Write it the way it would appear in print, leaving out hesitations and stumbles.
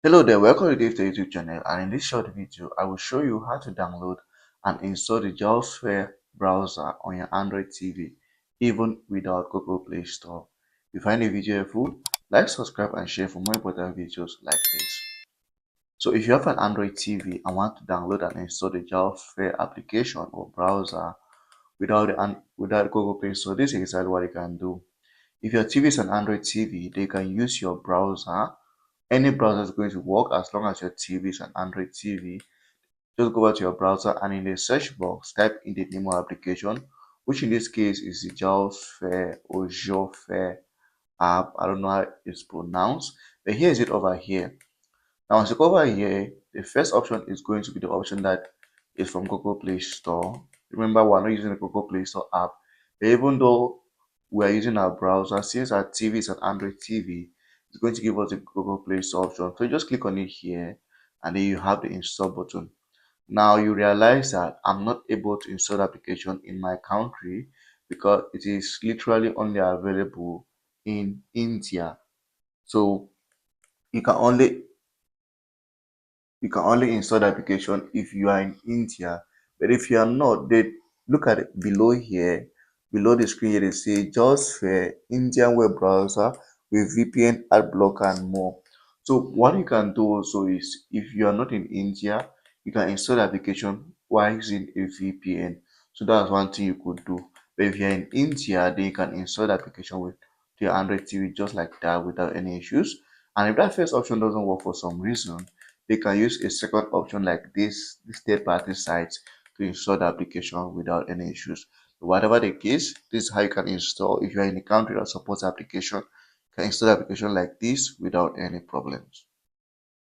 Hello there, welcome to DaveTech YouTube channel, and in this short video I will show you how to download and install the JioSphere browser on your Android TV even without Google Play Store. If you find the video helpful, like, subscribe and share for more important videos like this. So if you have an Android TV and want to download and install the JioSphere application or browser without Google Play Store, this is exactly what you can do. If your TV is an Android TV, they can use your browser. Any browser is going to work as long as your TV is an Android TV. Just go over to your browser and in the search box type in the name of application, which in this case is the JioSphere or JioSphere app. I don't know how it's pronounced, but here is it over here. Now once you go over here, the first option is going to be the option that is from Google Play Store. Remember, we're not using the Google Play Store app, but even though we're using our browser, since our TV is an Android TV, it's going to give us the Google Play Store option. So you just click on it here and then you have the install button. Now you realize that I'm not able to install the application in my country because it is literally only available in India. So you can only install the application if you are in India. But if you are not, then look at it below here. Below the screen here, they say JioSphere Indian web browser with VPN, ad blocker, and more. So what you can do also is, if you are not in India, you can install the application while using a VPN. So that's one thing you could do. But if you're in India, then you can install the application with your Android TV just like that without any issues. And if that first option doesn't work for some reason, they can use a second option like this third-party sites to install the application without any issues. Whatever the case, this is how you can install. If you are in a country that supports the application, you can install the application like this without any problems.